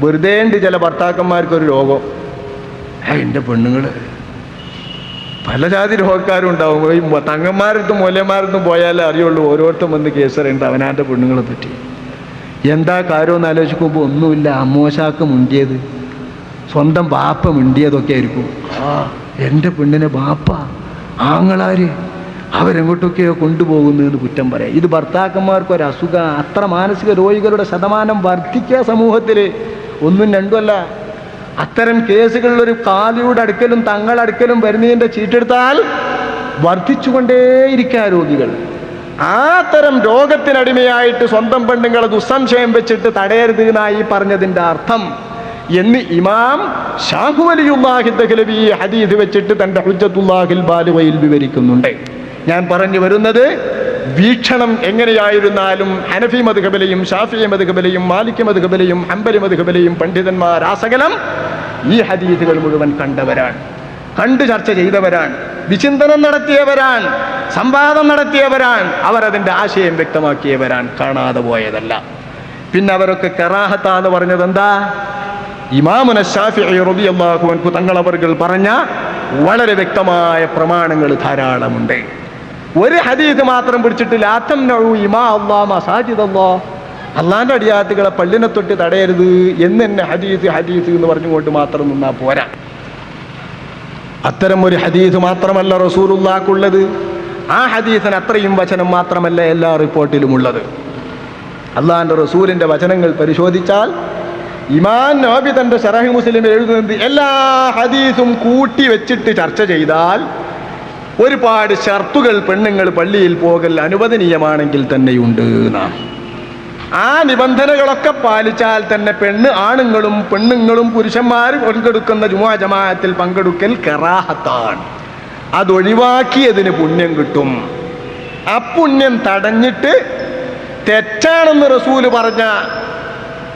വെറുതെ ഉണ്ട് ചില ഭർത്താക്കന്മാർക്കൊരു രോഗം, എൻ്റെ പെണ്ണുങ്ങൾ പല ജാതി രോഗക്കാരും ഉണ്ടാവും. ഈ തങ്ങന്മാരടുത്തും മൂല്യന്മാരടുത്തും പോയാലേ അറിയുള്ളൂ ഓരോരുത്തരും വന്ന് കേസറിയുണ്ട് അവനാൻ്റെ പെണ്ണുങ്ങളെ പറ്റി. എന്താ കാര്യമെന്ന് ആലോചിക്കുമ്പോൾ ഒന്നുമില്ല, അമ്മോശാക്ക് മുണ്ടിയത്, സ്വന്തം ബാപ്പ മുണ്ടിയതൊക്കെ ആയിരിക്കും. എൻ്റെ പെണ്ണിനെ ബാപ്പ ആങ്ങളാര് അവരെങ്ങോട്ടൊക്കെയോ കൊണ്ടുപോകുന്നതെന്ന് കുറ്റം പറയാം. ഇത് ഭർത്താക്കന്മാർക്കൊരസുഖം. അത്ര മാനസിക രോഗികളുടെ ശതമാനം വർദ്ധിക്കുക സമൂഹത്തിൽ. ഒന്നും രണ്ടുമല്ല. അത്തരം കേസുകളിലൊരു കാലിയുടെ അടുക്കലും തങ്ങളടുക്കലും വരുന്നതിൻ്റെ ചീട്ടെടുത്താൽ വർദ്ധിച്ചുകൊണ്ടേയിരിക്കുക രോഗികൾ. ആ തരം രോഗത്തിനടിമയായിട്ട് സ്വന്തം പെണ്ണുങ്ങളെ ദുസ്സംശയം വെച്ചിട്ട് തടയരുത് എന്നായി പറഞ്ഞതിൻ്റെ അർത്ഥം എന്ന് ഇമാം ഷാഹു വലിയുല്ലാഹി ദഹ്ലവി ഹദീസ് വെച്ചിട്ട് തൻ്റെ ഹുജ്ജത്തുല്ലാഹിൽ ബാലിഗയിൽ വിവരിക്കുന്നുണ്ട്. ഞാൻ പറഞ്ഞു വരുന്നത്, വീക്ഷണം എങ്ങനെയായിരുന്നാലും ഹനഫി മദ്ഹബിലെയും ഷാഫിഈ മദ്ഹബിലെയും മാലിക് മദ്ഹബിലെയും ഹംബലി മദ്ഹബിലെയും പണ്ഡിതന്മാർ ആസകലം ഈ ഹദീസുകൾ മുഴുവൻ കണ്ടവരാണ്, കണ്ട് ചർച്ച ചെയ്തവരാണ്, വിചിന്തനം നടത്തിയവരാണ്, സംവാദം നടത്തിയവരാണ്. അവരതിൻ്റെ ആശയം വ്യക്തമാക്കിയവരാണ്, കാണാതെ പോയതല്ല. പിന്നെ അവരൊക്കെ കറാഹത്താന്ന് പറഞ്ഞത് എന്താ? ഇമാമുന ശാഫിഈ റളിയല്ലാഹു അൻഹു തങ്ങളവർകൾ പറഞ്ഞ വളരെ വ്യക്തമായ പ്രമാണങ്ങൾ ധാരാളമുണ്ട്. ഒരു ഹദീസ് മാത്രം പിടിച്ചിട്ട് ലാ തംനഉ ഇമാ അല്ലാഹ് മസാജിദല്ലാഹ്, അള്ളാന്റെ അടിയാത്തുകളെ പള്ളിനെ തൊട്ട് തടയരുത് എന്ന് തന്നെ ഹദീസ് എന്ന് പറഞ്ഞുകൊണ്ട് മാത്രം നിന്നാ പോരാ. അത്തരം ഒരു ഹദീസ് മാത്രമല്ല റസൂലുള്ളാഹിക്കുള്ളത്. ആ ഹദീസിന് അത്രയും വചനം മാത്രമല്ല എല്ലാ റിപ്പോർട്ടിലുമുള്ളത്. അള്ളാന്റെ റസൂലിന്റെ വചനങ്ങൾ പരിശോധിച്ചാൽ ഇമാം നവവി തന്റെ ശറഹ് മുസ്ലിമിൽ എഴുതുന്നത്, എല്ലാ ഹദീസും കൂട്ടി വെച്ചിട്ട് ചർച്ച ചെയ്താൽ ഒരുപാട് ഷർത്തുകൾ പെണ്ണുങ്ങൾ പള്ളിയിൽ പോകൽ അനുവദനീയമാണെങ്കിൽ തന്നെയുണ്ട് എന്നാണ്. ആ നിബന്ധനകളൊക്കെ പാലിച്ചാൽ തന്നെ ആണുങ്ങളും പെണ്ണുങ്ങളും പുരുഷന്മാരും പങ്കെടുക്കുന്ന ജുമുഅ ജമാഅത്തിൽ പങ്കെടുക്കൽ കറാഹത്താണ്. അതൊഴിവാക്കിയതിന് പുണ്യം കിട്ടും. അപ്പുണ്യം തടഞ്ഞിട്ട് തെറ്റാണെന്ന് റസൂല് പറഞ്ഞ,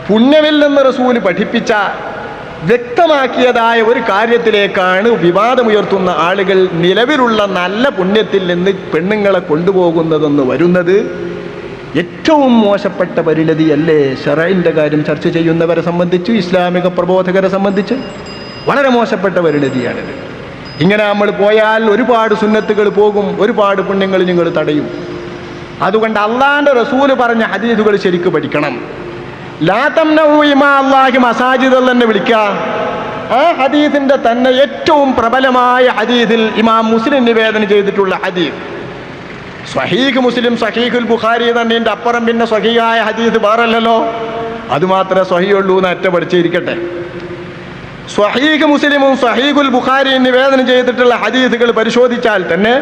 പുണ്യമില്ലെന്ന് റസൂല് പഠിപ്പിച്ച, വ്യക്തമാക്കിയതായ ഒരു കാര്യത്തിലേക്കാണ് വിവാദമുയർത്തുന്ന ആളുകൾ നിലവിലുള്ള നല്ല പുണ്യത്തിൽ നിന്ന് പെണ്ണുങ്ങളെ കൊണ്ടുപോകുന്നതെന്ന് വരുന്നത് ഏറ്റവും മോശപ്പെട്ട പരിണതിയല്ലേ? ശറഇന്റെ കാര്യം ചർച്ച ചെയ്യുന്നവരെ സംബന്ധിച്ച്, ഇസ്ലാമിക പ്രബോധകരെ സംബന്ധിച്ച് വളരെ മോശപ്പെട്ട പരിണതിയാണിത്. ഇങ്ങനെ നമ്മൾ പോയാൽ ഒരുപാട് സുന്നത്തുകൾ പോകും, ഒരുപാട് പുണ്യങ്ങൾ നിങ്ങൾ തടയും. അതുകൊണ്ട് അള്ളാന്റെ റസൂല് പറഞ്ഞ ഹദീസുകൾ ശരിക്ക് പഠിക്കണം. ലാ തംനഉ ഇമാ അല്ലാഹി മസാജിദ് തന്നെ വിളിക്കുക. ആ ഹദീസിന്റെ തന്നെ ഏറ്റവും പ്രബലമായ ഹദീസിൽ ഇമാം മുസ്ലിം നിവേദനം ചെയ്തിട്ടുള്ള ഹദീസ്, സ്വഹീഹ് മുസ്ലിം സ്വഹീഹുൽ ബുഖാരി തന്നെ അപ്പുറം പിന്നെ സ്വഹീഹായ ഹദീസ് വേറല്ലല്ലോ, അതുമാത്രമേ സ്വഹീഹുള്ളൂ എന്ന് അറ്റ പഠിച്ചിരിക്കട്ടെ. സ്വഹീഹ് മുസ്ലിമും സ്വഹീഹുൽ ബുഖാരിയും നിവേദനം ചെയ്തിട്ടുള്ള ഹദീസുകൾ പരിശോധിച്ചാൽ തന്നെ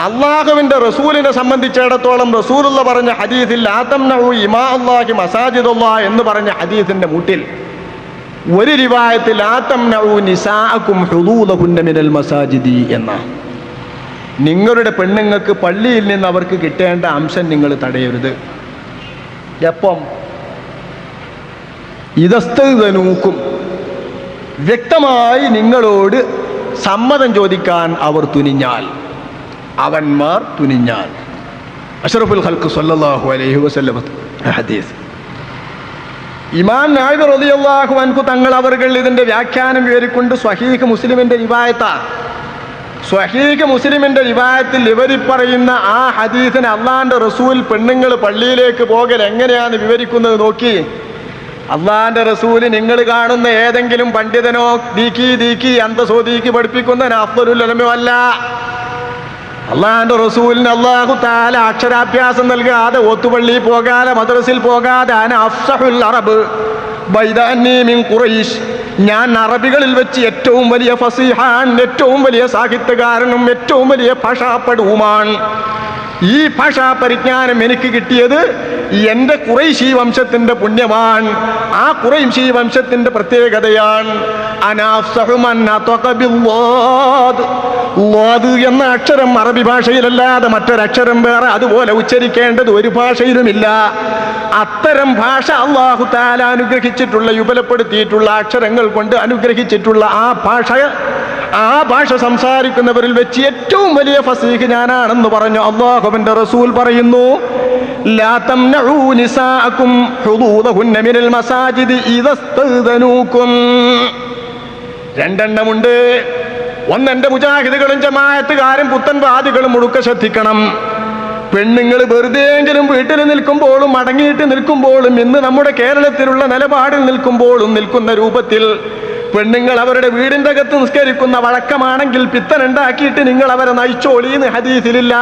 അള്ളാഹുവിന്റെ റസൂലിനെ സംബന്ധിച്ചിടത്തോളം റസൂലുള്ള പറഞ്ഞ ഹദീസിൽ ലാ തംനഉ ഇമാ അല്ലാഹി മസാജിദല്ലാഹ് എന്ന് പറഞ്ഞ ഹദീസിന്റെ മുട്ടിൽ ഒരു റിവായത്തിൽ ലാ തംനഉ നിസാഅകും ഹുദൂദഹുന്ന മിനൽ മസാജിദി എന്ന, നിങ്ങളുടെ പെണ്ണുങ്ങൾക്ക് പള്ളിയിൽ നിന്ന് അവർക്ക് കിട്ടേണ്ട അംശം നിങ്ങൾ തടയരുത്. എപ്പം? ഇദസ്തദനൂക്കും, വ്യക്തമായി നിങ്ങളോട് സമ്മതം ചോദിക്കാൻ അവർ തുനിഞ്ഞാൽ, അവന്മാർ തുനിഞ്ഞാൽ. അഷ്റഫുൽ ഖൽഖ് സ്വല്ലല്ലാഹു അലൈഹി വസല്ലം ഹദീസ്. ഇമാം നവവി റളിയല്ലാഹു അൻഹു തങ്ങൾ അവർകൾ ഇതിന്റെ വ്യാഖ്യാനം വിവരിക്കൊണ്ട് സ്വഹീഹ് മുസ്ലിമിന്റെ റിവായത്താണ്. സ്വഹീഹ് മുസ്ലിമിന്റെ റിവായത്തിൽ ഇവരി പറയുന്ന ആ ഹദീസിന് അള്ളാന്റെ റസൂൽ പെണ്ണുങ്ങൾ പള്ളിയിലേക്ക് പോകൽ എങ്ങനെയാന്ന് വിവരിക്കുന്നത് നോക്കി. അള്ളാന്റെ റസൂല് നിങ്ങൾ കാണുന്ന ഏതെങ്കിലും പണ്ഡിതനോ ദീക്കി അന്തസോദീക്ക് പഠിപ്പിക്കുന്ന അഫ്ദലുൽ ഉലമയോ അല്ല. അള്ളാന്റെ റസൂലിന് അല്ലാഹു തആല അക്ഷരാഭ്യാസം നൽകാതെ ഒത്തുപള്ളി പോകാതെ മദ്രസിൽ പോകാതെ അന അഫ്സഹുൽ അറബ് ബൈദഅന്നി മിൻ ഖുറൈശ്, ഞാൻ അറബികളിൽ വെച്ച് ഏറ്റവും വലിയ ഫസീഹാൻ, ഏറ്റവും വലിയ സാഹിത്യകാരനും ഏറ്റവും വലിയ ഭാഷാപടവുമാണ്. ഈ ഭാഷാ പരിജ്ഞാനം എനിക്ക് കിട്ടിയത് എൻ്റെ ഖുറൈശി വംശത്തിന്റെ പുണ്യമാണ്. ആ ഖുറൈശി വംശത്തിന്റെ പ്രത്യേകതയാണ് എന്ന അക്ഷരം അറബി ഭാഷയിലല്ലാതെ മറ്റൊരക്ഷരം വേറെ അതുപോലെ ഉച്ചരിക്കേണ്ടത് ഒരു ഭാഷയിലുമില്ല. അത്തരം ഭാഷ അല്ലാഹു തആല അനുഗ്രഹിച്ചിട്ടുള്ള, വിപുലപ്പെടുത്തിയിട്ടുള്ള അക്ഷരങ്ങൾ കൊണ്ട് അനുഗ്രഹിച്ചിട്ടുള്ള ആ ഭാഷ ആ ഭാഷ സംസാരിക്കുന്നവരിൽ വെച്ച് ഏറ്റവും വലിയ ഫസീഹ് ഞാനാണെന്ന് പറഞ്ഞു അല്ലാഹുവിന്റെ റസൂൽ പറയുന്നു, ലാ തംനഉ നിസാഅകും ഹുദൂദഹുന്ന മിനൽ മസാജിദി ഇദസ്തദനൂകും. രണ്ടെണ്ണമുണ്ട്. ഒന്ന്, എന്റെ മുജാഹിദുകളും ജമാഅത്തുകാരും പുത്തൻവാദികളും മുഴുക്ക ശ്രദ്ധിക്കണം. പെണ്ണുങ്ങൾ വെറുതെയെങ്കിലും വീട്ടിൽ നിൽക്കുമ്പോഴും മടങ്ങിയിട്ട് നിൽക്കുമ്പോഴും ഇന്ന് നമ്മുടെ കേരളത്തിലുള്ള നിലപാടിൽ നിൽക്കുമ്പോഴും നിൽക്കുന്ന രൂപത്തിൽ പെണ്ണുങ്ങൾ അവരുടെ വീടിന്റെ അകത്ത് നിസ്കരിക്കുന്ന വഴക്കമാണെങ്കിൽ പിത്തനുണ്ടാക്കിയിട്ട് നിങ്ങൾ അവരെ നയിച്ചോളിന്ന് ഹദീസിലില്ല.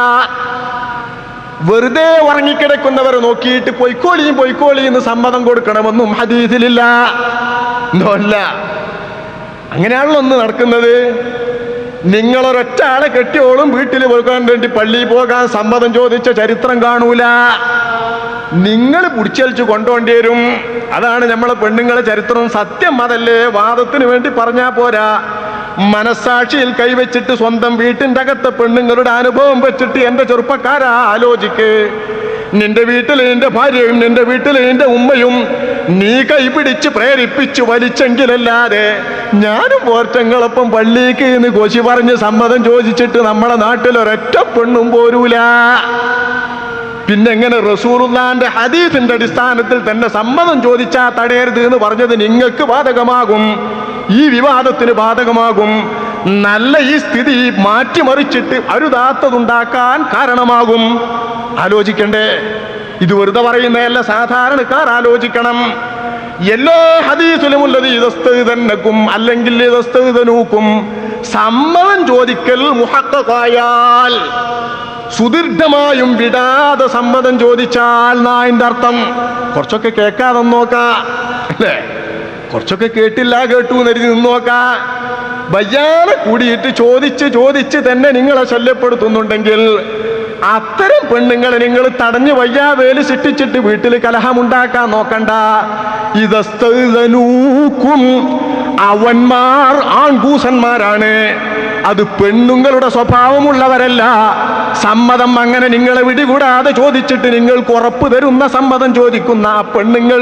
വെറുതെ ഉറങ്ങിക്കിടക്കുന്നവരെ നോക്കിയിട്ട് പൊയ്ക്കോളിന്ന് സമ്മതം കൊടുക്കണമെന്നും ഹദീസിലില്ല. അല്ല, അങ്ങനെയാണല്ലോ ഒന്ന് നടക്കുന്നത്. നിങ്ങളൊരൊറ്റ ആളെ കെട്ടിയോളും വീട്ടിൽ പോകാൻ വേണ്ടി പള്ളിയിൽ പോകാൻ സമ്മതം ചോദിച്ച ചരിത്രം കാണൂല. നിങ്ങൾ പിടിച്ചലിച്ച് കൊണ്ടുപോണ്ടി വരും. അതാണ് നമ്മളെ പെണ്ണുങ്ങളെ ചരിത്രം. സത്യം അതല്ലേ? വാദത്തിന് വേണ്ടി പറഞ്ഞാ പോരാ. മനസ്സാക്ഷിയിൽ കൈവച്ചിട്ട് സ്വന്തം വീട്ടിൻ്റെ അകത്തെ പെണ്ണുങ്ങളുടെ അനുഭവം വെച്ചിട്ട് എൻ്റെ ചെറുപ്പക്കാരാ ആലോചിക്ക്. നിന്റെ വീട്ടിൽ നിന്റെ ഭാര്യയും നിന്റെ വീട്ടിൽ നിന്റെ ഉമ്മയും നീ കൈപിടിച്ച് പ്രേരിപ്പിച്ച് വലിച്ചെങ്കിലല്ലാതെ ഞാനും പോർച്ചങ്ങളൊപ്പം പള്ളിക്ക് ഇന്ന് കൊശി പറഞ്ഞ് സമ്മതം ചോദിച്ചിട്ട് നമ്മളെ നാട്ടിൽ ഒരൊറ്റ പെണ്ണും പോരൂല. പിന്നെങ്ങനെ റസൂലുള്ളാന്റെ ഹദീസിന്റെ അടിസ്ഥാനത്തിൽ തന്നെ സമ്മതം ചോദിച്ചാ തടയരുത് എന്ന് പറഞ്ഞത് നിങ്ങൾക്ക് ബാധകമാകും, ഈ വിവാദത്തിന് ബാധകമാകും. നല്ല ഈ സ്ഥിതി മാറ്റിമറിച്ചിട്ട് അരുതാത്തതുണ്ടാക്കാൻ കാരണമാകും. ആലോചിക്കണ്ടേ? ഇത് വെറുതെ പറയുന്നതല്ല, സാധാരണക്കാർ ആലോചിക്കണം. എല്ലാ ഹദീസിലുമുള്ളത് ഇദസ്തദനക്കും അല്ലെങ്കിൽ ഇദസ്തദനൂക്കും. സമ്മതം ചോദിക്കൽ മുഹഖഖായാൽ, സുദീർഘമായും വിടാതെ സമ്മതം ചോദിച്ചാൽ അതിന്റെ അർത്ഥം കുറച്ചൊക്കെ കേൾക്കാതെ നോക്കാ അല്ലേ? കുറച്ചൊക്കെ കേട്ടില്ല കേട്ടു എന്നരുതി നിന്നോക്കാ. വയ്യാതെ കൂടിയിട്ട് ചോദിച്ച് തന്നെ നിങ്ങളെ ശല്യപ്പെടുത്തുന്നുണ്ടെങ്കിൽ അത്തരം പെണ്ണുങ്ങളെ നിങ്ങൾ തടഞ്ഞു വയ്യാവേല് സൃഷ്ടിച്ചിട്ട് വീട്ടിൽ കലഹമുണ്ടാക്കാൻ നോക്കണ്ട. ഇദസ്തദനൂക്കും, അവന്മാർ ആൺകൂസന്മാരാണ്, അത് പെണ്ണുങ്ങളുടെ സ്വഭാവമുള്ളവരല്ല. സമ്മതം അങ്ങനെ നിങ്ങളെ വിടികൂടാതെ ചോദിച്ചിട്ട് നിങ്ങൾക്ക് ഉറപ്പ് തരുന്ന സമ്മതം ചോദിക്കുന്ന ആ പെണ്ണുങ്ങൾ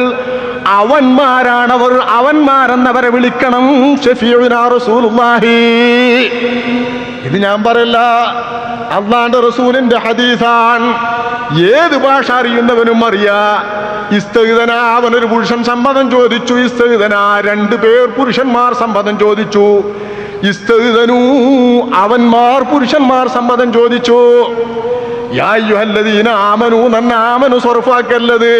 അവന്മാരാണവർ. അവന്മാരെന്നവരെ വിളിക്കണം. ശഫീഉനാ റസൂലുള്ളാഹി. ഇത് ഞാൻ പറയല്ല, അല്ലാഹുവിന്റെ റസൂലിന്റെ ഹദീസാണ്. ഏത് ഭാഷ അറിയുന്നവനും അറിയാ. ഇസ്തഗ്ദന, അവനൊരു പുരുഷൻ സമ്മതം ചോദിച്ചു. ഇസ്തഗ്ദന, 2 പേർ പുരുഷന്മാർ സമ്മതം ചോദിച്ചു. ഇസ്തഗ്ദനൂ, അവന്മാർ പുരുഷന്മാർ സമ്മതം ചോദിച്ചു. യാ അയ്യുഹല്ലദീന ആമനൂ, ആമനു സർഫാക്കല്ലത്.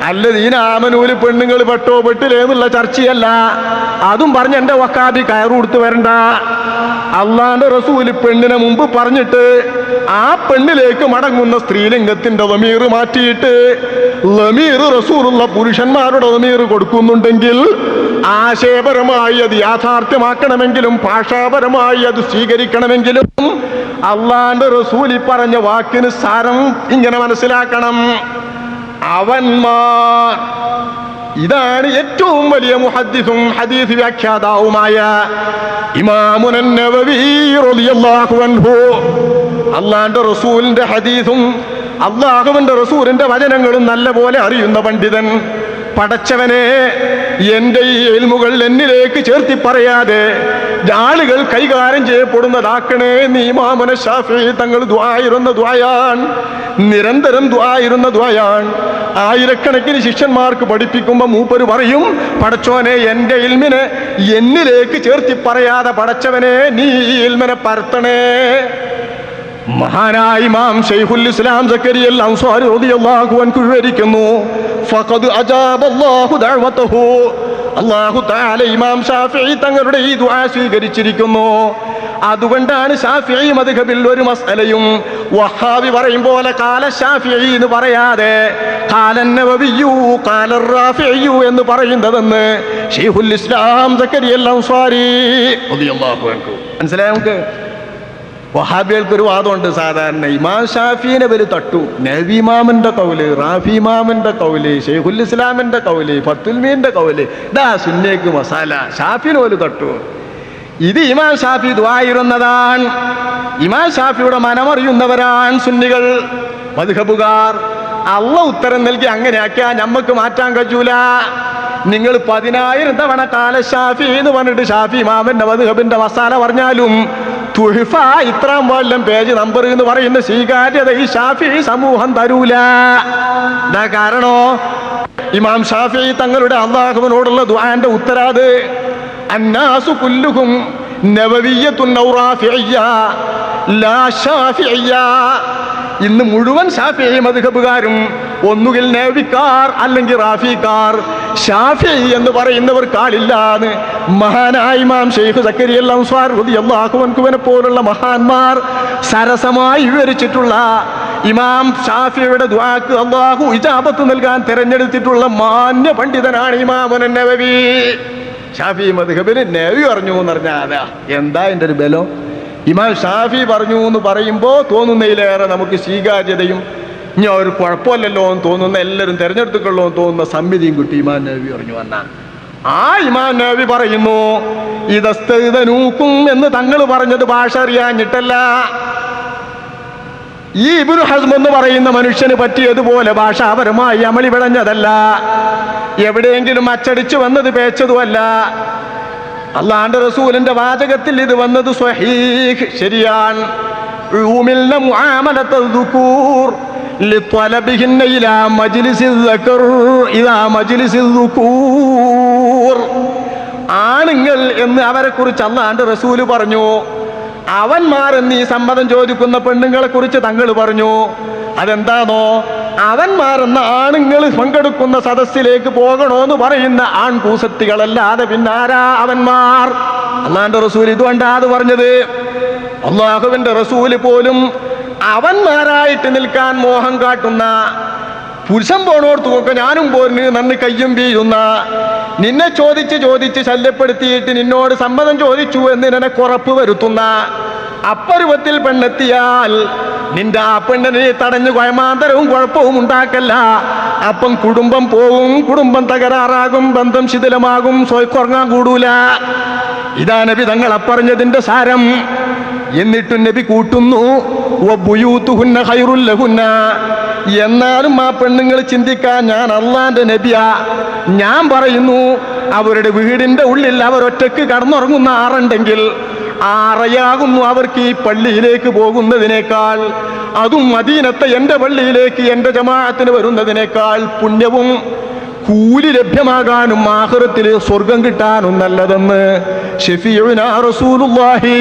അല്ലദീന ആമനൂല് പെണ്ണുങ്ങൾ പെട്ടോ പെട്ടില്ലേ എന്നുള്ള ചർച്ചയല്ല. അതും പറഞ്ഞ് എന്റെ വക്കാബി കയറു കൊടുത്ത് വരണ്ട. അള്ളാന്റെ റസൂല് പെണ്ണിനെ മുമ്പ് പറഞ്ഞിട്ട് ആ പെണ്ണിലേക്ക് മടങ്ങുന്ന സ്ത്രീലിംഗത്തിന്റെ ലമീർ മാറ്റിയിട്ട് ലമീർ റസൂലുള്ള പുരുഷന്മാരുടെ ലമീർ കൊടുക്കുന്നുണ്ടെങ്കിൽ ആശയപരമായി അത് യാഥാർത്ഥ്യമാക്കണമെങ്കിലും ഭാഷാപരമായി അത് സ്വീകരിക്കണമെങ്കിലും അള്ളാന്റെ റസൂൽ പറഞ്ഞ വാക്കിന് സാരം ഇങ്ങനെ മനസ്സിലാക്കണം. അവന്മാർ. ഇതാണ് ഏറ്റവും വലിയ മുഹദ്ദിസും ഹദീസ് വ്യാഖ്യാതാവുമായ ഇമാമുൻ നവവി റളിയല്ലാഹു അൻഹു. അള്ളാന്റെ റസൂലിന്റെ ഹദീസും അള്ളാഹുവിന്റെ റസൂലിന്റെ വചനങ്ങളും നല്ലപോലെ അറിയുന്ന പണ്ഡിതൻ. പടച്ചവനെ, എൻ്റെ ഈ ഇൽമുകൾ എന്നിലേക്ക് ചേർത്തി പറയാതെ ആളുകൾ കൈകാര്യം ചെയ്യപ്പെടുന്നതാക്കണേ. നീ ഇമാമുന ശാഫിഈ തങ്ങൾ ദുആയിരുന്ന ദുആയാണ്, നിരന്തരം ദുആയിരുന്ന ദുആയാണ്. ആയിരക്കണക്കിന് ശിഷ്യന്മാർക്ക് പഠിപ്പിക്കുമ്പോൾ മൂപ്പര് പറയും, പടച്ചോനെ എൻ്റെ ഇൽമിനെ എന്നിലേക്ക് ചേർത്തി പറയാതെ പടച്ചവനെ നീ ഈ ഇൽമിനെ പരത്തണേ. മഹാനായ ഇമാം ശൈഖുൽ ഇസ്ലാം സക്കരിയൽ അൻസാരി റളിയല്ലാഹു അൻഹു വിവരിക്കുന്നു, ഫഖദ് അജാബല്ലാഹു ദഅവതഹു. അല്ലാഹു തആല ഇമാം ശാഫിഈ തങ്ങളുടെ ഈ ദുആ സ്വീകരിച്ചിരിക്കുന്നു. അതുകൊണ്ടാണ് ശാഫിഈ മദ്ഹബിൽ ഒരു മസ്അലയും വഹാബി പറയും പോലെ ഖാല ശാഫിഈ എന്ന് പറയാതെ ഖാല നവവിയ്യു ഖാല റാഫിഈ എന്ന് പറയുന്നതെന്ന് ശൈഖുൽ ഇസ്ലാം സക്കരിയൽ അൻസാരി റളിയല്ലാഹു അൻഹു. മനസ്സിലായോ നമുക്ക്? വഹാബികൾക്കൊരു വാദമുണ്ട്. സാധാരണ ഇമാം ഷാഫിനെ പേര് തട്ടു, നബി ഇമാമിന്റെ കൗല്, റാഫി ഇമാമിന്റെ കൗല്, ശൈഖുൽ ഇസ്ലാമിന്റെ കൗല്, ഫത്തുൽമീന്റെ കൗല്, ഇതാ സുന്നേക്ക് മസാല. ഷാഫിനെ പോലും തട്ടു. ഇത് ഇമാം ഷാഫി ദുആയിരുന്നതാണ്. ഇമാം ഷാഫിയുടെ മനമറിയുന്നവരാണ് സുന്നികൾ, മദ്ഹബുകാർ. അള്ളാഹ് ഉത്തരം നൽകി അങ്ങനെ ആക്കിയാൽ നമുക്ക് മാറ്റാൻ കഴിയൂല. നിങ്ങൾ 10,000 തവണ കാല ഷാഫി എന്ന് പറഞ്ഞിട്ട് ഷാഫി ഇമാമിന്റെ മദ്ഹബിന്റെ മസാല പറഞ്ഞാലും തുഹ്ഫ ഇത്രാം കൊല്ലം പേജ് നമ്പർ എന്ന് പറയുന്ന സ്വീകാര്യത ഈ ഷാഫി സമൂഹം തരൂല. എന്താ കാരണോ? ഇമാം ഷാഫി തങ്ങളുടെ അല്ലാഹുവിനോടുള്ള ദുആന്റെ ഉത്തരാത് അന്നാസു കുല്ലുഹും നബവിയ്യത്തുൻ ഔ റാഫിഇയ്യ ലാ ഷാഫിഇയ്യ. ഇന്ന് മുഴുവൻ ഷാഫിഈ മദ്ഹബുകാരും ഒന്നുകിൽ നബവിക്കാർ അല്ലെങ്കിൽ റാഫിക്കാർ, ഷാഫിഈ എന്ന് പറയുന്നവർക്കാളില്ലാന്ന് മഹാനായ ഇമാം ശൈഖ് സക്കരിയ അൽ അൻസ്വാരി റളിയല്ലാഹു അൻഹുവിനെ പോലുള്ള മഹാന്മാർ സരസമായി വിവരിച്ചിട്ടുള്ള ഇമാം ഷാഫിയുടെ ദുആക്ക് അല്ലാഹു ഇജാബത്ത് നൽകാൻ തിരഞ്ഞെടുത്തിട്ടുള്ള മാന്യ പണ്ഡിതനാണ് ഇമാമുൻ നബവി. ഷാഫി മദ്ഹബിന് നബവി പറഞ്ഞു എന്ന് പറഞ്ഞാൽ അതാ എന്താ എൻ്റെ ഒരു ബലം. ഇമാം ഷാഫി പറഞ്ഞു എന്ന് പറയുമ്പോൾ തോന്നുന്നതിലേറെ നമുക്ക് സ്വീകാര്യതയും ഇനി ഒരു കുഴപ്പമില്ലല്ലോ എന്ന് തോന്നുന്ന, എല്ലാവരും തിരഞ്ഞെടുത്തുക്കൊള്ളൂ എന്ന് തോന്നുന്ന സമ്മിതിയും കിട്ടി ഇമാം നബവി പറഞ്ഞു വന്ന. ആ ഇമാം നബവി പറയുന്നു ഇദസ്തദനൂക്കും എന്ന് തങ്ങൾ പറഞ്ഞത് ഭാഷ അറിയാഞ്ഞിട്ടല്ല. ഈ ഇബ്നു ഹസ്ം എന്ന് പറയുന്ന മനുഷ്യന് പറ്റിയതുപോലെ ഭാഷാപരമായി അമളി പിടഞ്ഞതല്ല, എവിടെയെങ്കിലും അച്ചടിച്ചു വന്നത് പേച്ചതുമല്ല. അള്ളാഹുവിന്റെ റസൂലിന്റെ വാചകത്തിൽ ഇത് വന്നത് സ്വഹീഹ് ശരിയാണ്. ഉമിൽന മുആമലത ദുകൂർ ലിത്വലബിഹിന്ന ഇലാ മജ്ലിസിൽ ദക്കർ ഇലാ മജ്ലിസിൽ ദുകൂർ. ആണുങ്ങൾ എന്ന് അവരെ കുറിച്ച് അള്ളാഹുവിന്റെ റസൂല് പറഞ്ഞു. അവന്മാരെന്ന് ഈ സമ്മതം ചോദിക്കുന്ന പെണ്ണുങ്ങളെ കുറിച്ച് തങ്ങൾ പറഞ്ഞു. അതെന്താണോ? അവന്മാരെന്ന ആണുങ്ങൾ പങ്കെടുക്കുന്ന സദസ്സിലേക്ക് പോകണോന്ന് പറയുന്ന ആൺകൂസത്തികളല്ലാതെ പിന്നാരാ അവന്മാർ? അള്ളാഹുവിന്റെ റസൂൽ ഇതുകൊണ്ടാ അത് പറഞ്ഞത്. അള്ളാഹുവിന്റെ റസൂല് പോലും അവന്മാരായിട്ട് നിൽക്കാൻ മോഹം കാട്ടുന്ന, പുരുഷൻ പോണോർത്തുമൊക്കെ ഞാനും പോരിന് നന്ന് കയ്യും വീഴുന്ന, നിന്നെ ചോദിച്ച് ശല്യപ്പെടുത്തിയിട്ട് നിന്നോട് സമ്മതം ചോദിച്ചു എന്ന് നിനക്ക് ഉറപ്പ് വരുത്തുന്ന അപ്പരുവത്തിൽ പെണ്ണെത്തിയാൽ നിന്റെ ആ പെണ്ണിനെ തടഞ്ഞു കൊയമാന്തരവും കുഴപ്പവും ഉണ്ടാക്കല്ല. അപ്പം കുടുംബം പോവും, കുടുംബം തകരാറാകും, ബന്ധം ശിഥിലമാകും, സ്വയക്കുറങ്ങാൻ കൂടൂല. ഇതാ നബി തങ്ങൾ പറഞ്ഞതിന്റെ സാരം. എന്നിട്ടും നബി കൂട്ടുന്നു വബുയൂതുഹുന്ന ഖൈറുൽ ലഹുന്ന. എന്നാലും ആ പെണ്ണുങ്ങൾ ചിന്തിക്കാൻ ഞാൻ അള്ളാന്റെ നബിയാ. ഞാൻ പറയുന്നു അവരുടെ വീടിന്റെ ഉള്ളിൽ അവരൊറ്റക്ക് കടന്നുറങ്ങുന്ന ആറുണ്ടെങ്കിൽ ആറയാകുന്നു അവർക്ക് ഈ പള്ളിയിലേക്ക് പോകുന്നതിനേക്കാൾ, അതും മദീനത്തെ എൻ്റെ പള്ളിയിലേക്ക് എൻ്റെ ജമാഅത്തിന് വരുന്നതിനേക്കാൾ പുണ്യവും കൂലി ലഭ്യമാകാനും ആഖിറത്തിൽ സ്വർഗം കിട്ടാനും നല്ലതെന്ന് ശഫീഉനാ റസൂലുള്ളാഹി.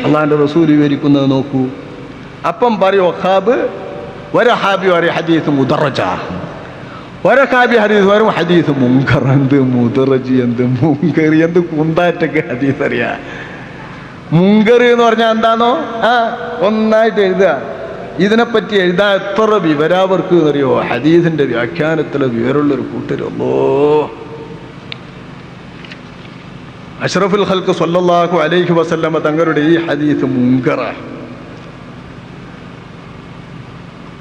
അള്ളാഹുവിന്റെ റസൂൽ വിവരിക്കുന്നത് നോക്കൂ. അപ്പം പറയോ ഖാബ് വരഹാബി വരെ ഹദീസ് മുദറജ, ഒരഹാബി ഹദീസ് വരും ഹദീസ് മുങ്കർ. എന്ത് മുദറജ്, എന്ത് മുങ്കർ, എന്ത് കുന്താറ്റൊക്കെ ഹദീസ് അറിയാ. മുങ്കർ എന്ന് പറഞ്ഞാൽ എന്താണോ ഒന്നായിട്ട് എഴുതുക. ഇതിനെപ്പറ്റി എഴുതാൻ എത്ര വിവരാവർക്ക് അറിയോ? ഹദീസിന്റെ വ്യാഖ്യാനത്തിലെ വിവരമുള്ളൊരു കൂട്ടരല്ലോ. അഷ്റഫുൽ ഖൽഖ് സ്വല്ലല്ലാഹു അലൈഹി വസല്ലമ തങ്ങളുടെ ഈ ഹദീസ് മുങ്കറാണ്.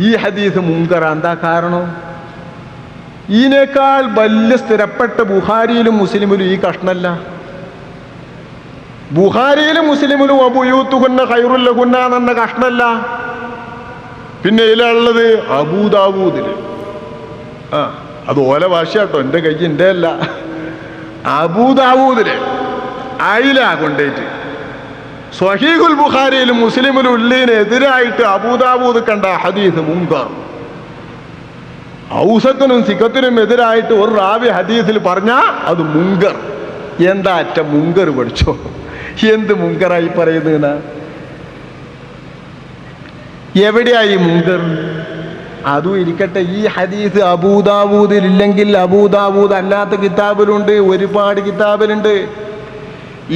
ഈ ഹദീസ് മുങ്കറ. എന്താ കാരണം? ഇതിനേക്കാൾ വലിയ സ്ഥിരപ്പെട്ട ബുഖാരിയിലും മുസ്ലിമിലും ഈ കഷ്ണല്ല. ബുഖാരിയിലും മുസ്ലിമിലും വബുയൂതുഹുന്ന ഖൈറുൽ ലഹുന്ന എന്ന കഷ്ണല്ല. പിന്നെ ഇതിലുള്ളത് അബൂദാവൂദില്. അത് ഓല ഭാഷ കേട്ടോ, എൻ്റെ കയ്യിൻ്റെ അല്ല. അബൂദാവൂദില് അയിലാ കൊണ്ടേറ്റ് സ്വഹീഹുൽ ബുഖാരിയിലും മുസ്ലിമിലും ഉള്ളതിനെതിരായിട്ട് അബൂദാവൂദ് കണ്ട ഹദീസ് മുങ്കർ. ഔസത്തിനും സിഖത്തിനും എതിരായിട്ട് ഒരു റാവി ഹദീസിൽ പറഞ്ഞാ അത് മുങ്കർ. എന്താ അറ്റ മുങ്കർ പഠിച്ചോ? എന്ത് മുങ്കറായി പറയുന്ന? എവിടെയായി മുങ്കർ? അതും ഇരിക്കട്ടെ, ഈ ഹദീസ് അബൂദാവൂദിൽ ഇല്ലെങ്കിൽ അബൂദാവൂദ് അല്ലാത്ത കിതാബിലുണ്ട്, ഒരുപാട് കിതാബിലുണ്ട്.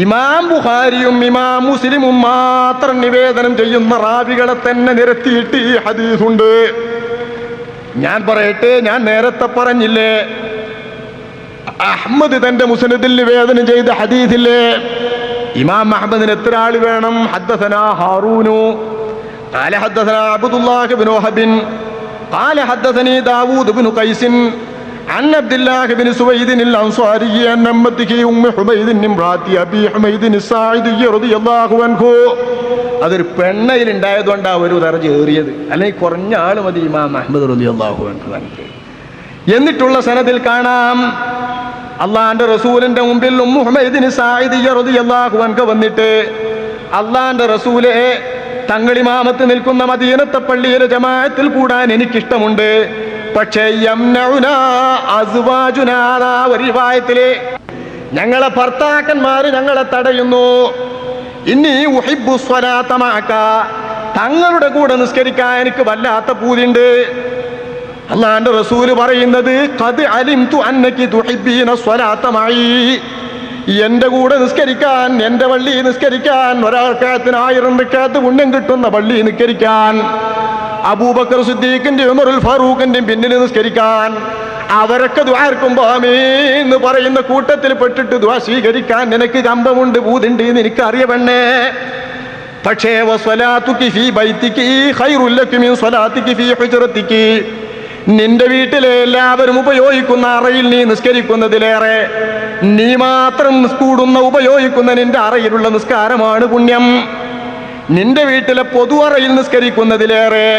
ഇമാം ബുഖാരിയും ഇമാം മുസ്ലിമും മാത്രം നിവേദനം ചെയ്യുന്ന റാവികളെ തന്നെ നിരത്തിയിട്ട് ഈ ഹദീസുണ്ട്. ഞാൻ പറയട്ടെ, ഞാൻ നേരത്തെ പറഞ്ഞില്ലേ അഹ്മദ് തന്റെ മുസ്നദിൽ നിവേദനം ചെയ്ത ഹദീസില്ലേ, ഇമാം അഹ്മദിന് എത്ര ആള് വേണം? ഹദ്ദസനാ ഹാറൂനു ഖാല ഹദ്ദസനാ അബ്ദുല്ലാഹ് ഇബ്നു വഹബ് ഖാല ഹദ്ദസനി ദാവൂദ് ഇബ്നു ഖൈസ് عن عبد الله بن سويد الأنصاري عن أمته أم حميد امرأة أبي حميد الساعدي رضي الله عنه. അതൊരു പെണ്ണയിൽ ഉണ്ടായതുകൊണ്ടാണ് ഒരു ദർജ ഏറിയത്. അല്ലെങ്കിൽ കുറഞ്ഞ ആൾ മതി ഇമാം അഹ്മദ് റളിയല്ലാഹു അൻഹു. എന്നിട്ടുള്ള സനദിൽ കാണാം അള്ളാന്റെ റസൂലിന്റെ മുമ്പിൽ ഉമ്മു ഹുമൈദിന് സായിദിയ്യ റളിയല്ലാഹു അൻഹ വന്നിട്ട്, അള്ളാന്റെ റസൂലെ, തങ്ങളിമാമത്ത് നിൽക്കുന്ന മദീനത്തെ പള്ളിയിലെ ജമാഅത്തിൽ കൂടാൻ എനിക്കിഷ്ടമുണ്ട്, പക്ഷേ യംനഉനാ അസ്വാജുനാ, ഒരു റിവായത്തിലെ ഞങ്ങളെ ഭർത്താക്കന്മാര് ഞങ്ങളെ തടയുന്നു. ഇന്നി ഉഹിബ്ബു സ്വലാത്ത മഅക, തങ്ങളുടെ കൂടെ നിസ്കരിക്കാൻ എനിക്ക് വല്ലാത്ത പൂതിയുണ്ട്. അല്ലാഹുവിന്റെ റസൂല് പറയുന്നത്, ഖദ് അലിംതു അന്നകി തുഹിബ്ബീന സ്വലാത്ത മഈ, എന്റെ കൂടെ നിസ്കരിക്കാൻ, എന്റെ പള്ളി നിസ്കരിക്കാൻ, ഒരാൾക്കത്തിന് 1000 റക്അത്ത് പുണ്യം കിട്ടുന്ന പള്ളി നിസ്കരിക്കാൻ, അബൂബക്കർ സിദ്ദീഖിന്റെ ഉമറുൽ ഫാറൂഖിന്റെ പിന്നിൽ നിസ്കരിക്കാൻ, അവരൊക്കെ ദുആർക്കുമ്പോ ആമീൻ എന്ന് പറയുന്ന കൂട്ടത്തിൽ പെട്ടിട്ട് ദുആ സ്വീകരിക്കാൻ നിനക്ക് കമ്പമുണ്ട്, ബൂതുണ്ട് എന്ന് എനിക്കറിയവണ്ണേ. പക്ഷേ വസ്വലാത്തുകി ഫീ ബൈതികി ഖൈറുൽ ലകി മിൻ സ്വലാത്തികി ഫീ ഹുജ്റതികി, നിന്റെ വീട്ടിലെ എല്ലാവരും ഉപയോഗിക്കുന്ന അറയിൽ നീ നിസ്കരിക്കുന്നതിലേറെ നീ മാത്രം കൂടുന്ന ഉപയോഗിക്കുന്ന നിന്റെ അറയിലുള്ള നിസ്കാരമാണ് പുണ്യം. നിന്റെ വീട്ടിലെ പൊതു അറയിൽ നിസ്കരിക്കുന്നതിലേറെ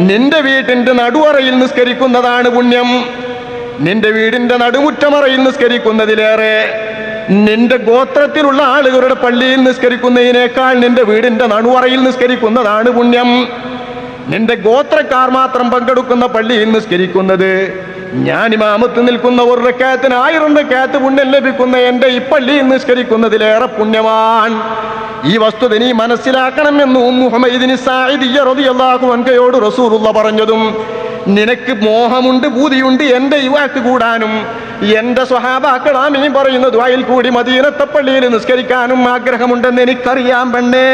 നിന്റെ വീട്ടിന്റെ നടുവറയിൽ നിസ്കരിക്കുന്നതാണ് പുണ്യം. നിന്റെ വീടിന്റെ നടുമുറ്റമറയിൽ നിസ്കരിക്കുന്നതിലേറെ നിന്റെ ഗോത്രത്തിലുള്ള ആളുകളുടെ പള്ളിയിൽ നിസ്കരിക്കുന്നതിനേക്കാൾ നിന്റെ വീടിന്റെ നടുവറയിൽ നിസ്കരിക്കുന്നതാണ് പുണ്യം. നിന്റെ ഗോത്രക്കാർ മാത്രം പങ്കെടുക്കുന്ന പള്ളിയിൽ നിസ്കരിക്കുന്നത്, ഞാൻ ഇമാമത്ത് നിൽക്കുന്ന 1 റക്അത്തിന് 1000 റക്അത്ത് പുണ്യം ലഭിക്കുന്ന എന്റെ ഈ പള്ളിയിൽ നിസ്കരിക്കുന്നതിലേറെ പുണ്യമാണ്. ഈ വസ്തുത നീ മനസ്സിലാക്കണമെന്ന് ഉമ്മു ഹുമൈദിന് സായിദിയ്യ റളിയല്ലാഹു അൻഹയോട് റസൂലുള്ളാഹി പറഞ്ഞതും, നിനക്ക് മോഹമുണ്ട്, ബൂതിയുണ്ട് എന്റെ ഈ വാക്ക് കൂടാനും എന്റെ സ്വഹാബാക്കൾ ആമീൻ പറയുന്ന ദുആയിൽ കൂടി മദീനത്തെ പള്ളിയിൽ നിസ്കരിക്കാനും ആഗ്രഹമുണ്ടെന്ന് എനിക്കറിയാം പെണ്ണേ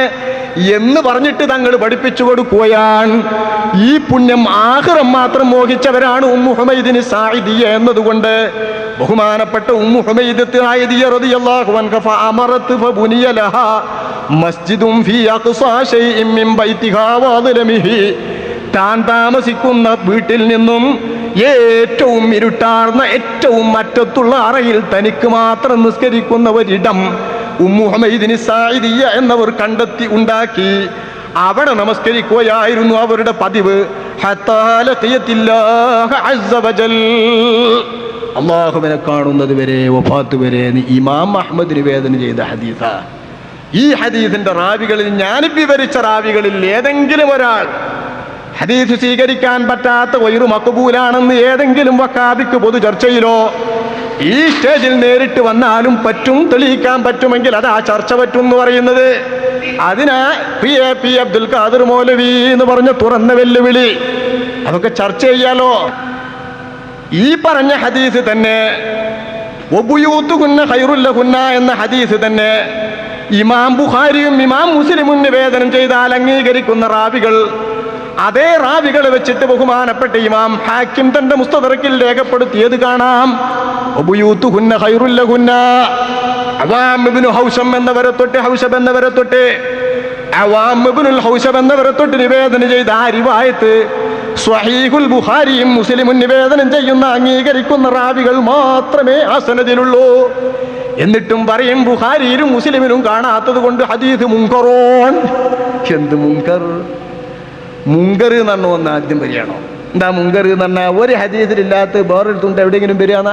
എന്ന് പറഞ്ഞിട്ട് തങ്ങൾ പഠിപ്പിച്ചു കൊടുക്കുകയാണ്. ഈ പുണ്യം ആഖിറം മാത്രം മോഹിച്ചവരാണ് ഉമ്മു ഹുമൈദിന് സായിദിയ്യ എന്നതുകൊണ്ട് ബഹുമാനപ്പെട്ട ഉമ്മു ഹുമൈദ് സായിദിയ്യ റളിയല്ലാഹു അൻഹ ഫഅമറത് ഫബുനിയ ലഹാ മസ്ജിദും ഫീ അഖ്സാ ശൈഇൻ മിൻ ബൈതിഹാ വഅദ്ലമിഹി, താൻ താമസിക്കുന്ന വീട്ടിൽ നിന്നും ഏറ്റവും ഇരുട്ടാർന്ന ഏറ്റവും അറ്റത്തുള്ള അറയിൽ തനിക്ക് മാത്രം നിസ്കരിക്കുന്ന ഒരിടം ഉമ്മു ഹുമൈദിന് സായിദിയ്യ എന്നവർ കണ്ടെത്തി ഉണ്ടാക്കി. അവിടെ നമസ്കരിക്കുകയായിരുന്നു അവരുടെ പതിവ്. ഹത്താ ലഖിയത്തില്ലാഹ അസ്സ വജൽ, അല്ലാഹുവിനെ കാണുന്നത് വരെ, വഫാത്ത് വരെ. ഇമാം അഹ്മദ് നിവേദനം ചെയ്ത ഹദീസാ. ഈ ഹദീസിന്റെ റാവികളിൽ, ഞാൻ വിവരിച്ച റാവികളിൽ ഏതെങ്കിലും ഒരാൾ ഹദീസ് സ്വീകരിക്കാൻ പറ്റാത്ത വൈറു മഖബൂലാണെന്ന് ഏതെങ്കിലും വക്കാബിക്ക് പൊതു ചർച്ചയിലോ ഈ സ്റ്റേജിൽ നേരിട്ട് വന്നാലും പറ്റും, തെളിയിക്കാൻ പറ്റുമെങ്കിൽ അത് ആ ചർച്ച പറ്റും എന്ന് പറയുന്നത്. അതിനാ പി അബ്ദുൽ ഖാദിർ മൗലവി എന്ന് പറഞ്ഞ തുറന്ന വെല്ലുവിളി. അതൊക്കെ ചർച്ച ചെയ്യാലോ. ഈ പറഞ്ഞ ഹദീസ് തന്നെ, വബുയൂത്തുകുന്ന ഖൈറുൽ ലഹുന്ന എന്ന ഹദീസ് തന്നെ ഇമാം ബുഖാരിയും ഇമാം മുസ്ലിമും നിവേദനം ചെയ്താൽ അംഗീകരിക്കുന്ന റാവികൾ, അതേ റാവികൾ വെച്ചിട്ട് ബഹുമാനപ്പെട്ട ഇമാം ഹാക്കിം തന്റെ മുസ്തദറക്കിൽ രേഖപ്പെടുത്തിയത് കാണാം. വബുയൂത്തുകുന്ന ഖൈറുൽ ലഹുന്ന, അവാം ഇബ്നു ഹൗശം എന്നവരെ തൊട്ട്, ഹൗശബ് എന്നവരെ തൊട്ട്, അവാം ഇബ്നുൽ ഹൗശബ് എന്നവരെ തൊട്ട് നിവേദനം ചെയ്ത ആ റിവായത്ത് സ്വഹീഹുൽ ബുഖാരിയും മുസ്ലിമും നിവേദനം ചെയ്യുന്ന അംഗീകരിക്കുന്ന റാവികൾ മാത്രമേ ആ സനദിലുള്ളൂ. എന്നിട്ടും പറയും ബുഖാരിയിലും മുസ്ലിമിലും കാണാത്തത് കൊണ്ട് ഹദീസ് മുൻകറോൻ. എന്ത് മുൻകർ? മുൻകർ എന്ന് പറഞ്ഞ ഒന്ന് ആദ്യം വരികയാണോ? എന്താ മുൻകർ എന്ന് പറഞ്ഞാൽ ഒരു ഹദീസിലില്ലാത്ത വേറൊരുത്തുണ്ട് എവിടെയെങ്കിലും വരികയാണ?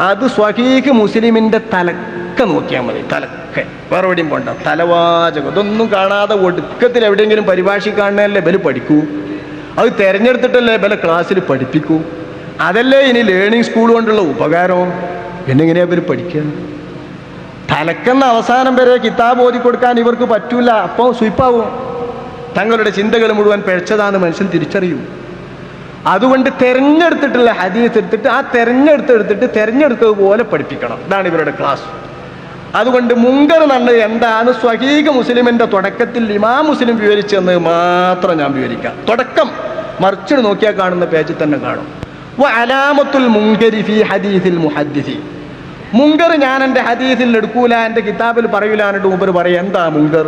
അത് സ്വഹീഹ് മുസ്ലിമിന്റെ തലക്ക നോക്കിയാൽ മതി. തലക്ക, വേറെ എവിടെയും പോണ്ട. തലവാചകം ഇതൊന്നും കാണാതെ ഒടുക്കത്തിൽ എവിടെയെങ്കിലും പരിഭാഷി കാണുന്നതല്ലേ ബല് പഠിക്കൂ. അത് തിരഞ്ഞെടുത്തിട്ടല്ലേ ബല ക്ലാസ്സിൽ പഠിപ്പിക്കൂ. അതല്ലേ ഇനി ലേണിംഗ് സ്കൂൾ കൊണ്ടുള്ള ഉപകാരം. എന്നെങ്ങനെയാ ഇവർ പഠിക്കുക? തലക്കെന്ന അവസാനം വരെ കിതാബ് ഓതി കൊടുക്കാൻ ഇവർക്ക് പറ്റൂല. അപ്പോൾ സ്വീപ്പാവും. തങ്ങളുടെ ചിന്തകൾ മുഴുവൻ പിഴച്ചതാന്ന് മനുഷ്യൻ തിരിച്ചറിയും. അതുകൊണ്ട് തെരഞ്ഞെടുത്തിട്ടുള്ള ഹദീസ് എടുത്തിട്ട് ആ തെരഞ്ഞെടുത്തത് പോലെ പഠിപ്പിക്കണം. ഇതാണ് ഇവരുടെ ക്ലാസ്. അതുകൊണ്ട് മുങ്കർ എന്നുള്ളത് എന്താണ് സ്വഹീഹ് മുസ്ലിമിന്റെ തുടക്കത്തിൽ ഇമാം മുസ്ലിം വിവരിച്ചെന്ന് മാത്രം ഞാൻ വിവരിക്കാം. തുടക്കം മറിച്ചിട്ട് നോക്കിയാൽ കാണുന്ന പേജിൽ തന്നെ കാണും. അലാമത്തുൽ മുങ്കരി ഫീ ഹദീസിൽ മുഹദ്ദിസി, മുങ്കർ ഞാൻ എൻ്റെ ഹദീസിൽ എടുക്കൂല, എൻ്റെ കിതാബിൽ പറയൂല എന്നിട്ട് മുമ്പ് പറയാം. എന്താ മുങ്കർ?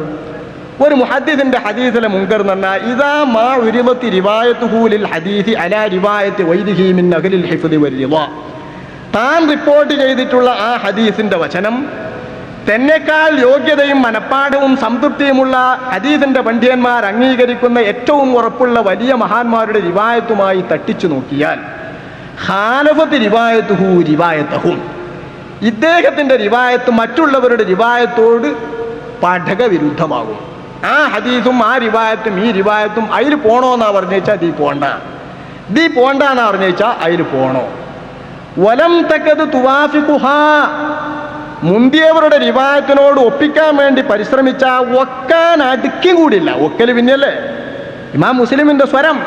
ഒരു മുഹദ്ദിസിന്റെ ഹദീസിലെ മുങ്കർ എന്ന് പറഞ്ഞാൽ ഇദാ മാ ഉരിമത്തി റിവായത്തുഹു ലിൽ ഹദീസി അലാ റിവായത്തി ഗൈരിഹി മിൻ അഹ്ലിൽ ഹിഫ്ദി വൽറിളാ, താൻ റിപ്പോർട്ട് ചെയ്തിട്ടുള്ള ആ ഹദീസിന്റെ വചനം തന്നെക്കാൾ യോഗ്യതയും മനപ്പാടവും സംതൃപ്തിയുമുള്ള ഹദീസിന്റെ പണ്ഡിതന്മാർ അംഗീകരിക്കുന്ന ഏറ്റവും ഉറപ്പുള്ള വലിയ മഹാന്മാരുടെ റിവായത്തുമായി തട്ടിച്ചു നോക്കിയാൽ ഖാലഫത്ത് റിവായത്തുഹു റിവായത്തഹും, ഇദ്ദേഹത്തിൻ്റെ റിവായത്ത് മറ്റുള്ളവരുടെ റിവായത്തോട് പഠകവിരുദ്ധമാകും. ആ ഹദീസും ആ റിവായത്തും ഈ റിവായത്തും അതിൽ പോണോന്നാ പറഞ്ഞു വെച്ചാൽ ദീ പോണ്ട, ദീ പോണ്ടാന്നാ പറഞ്ഞു വെച്ചാൽ അതിൽ പോണോ. വലം തക്കത് തുവാഫിഖുഹാ, മുന്തിയവരുടെ റിവായത്തിനോട് ഒപ്പിക്കാൻ വേണ്ടി പരിശ്രമിച്ച ഒക്കാൻ അടുക്കി കൂടില്ല. ഒക്കല് പിന്നെയല്ലേ ഇമാം മുസ്ലിമിന്റെ സ്വരം.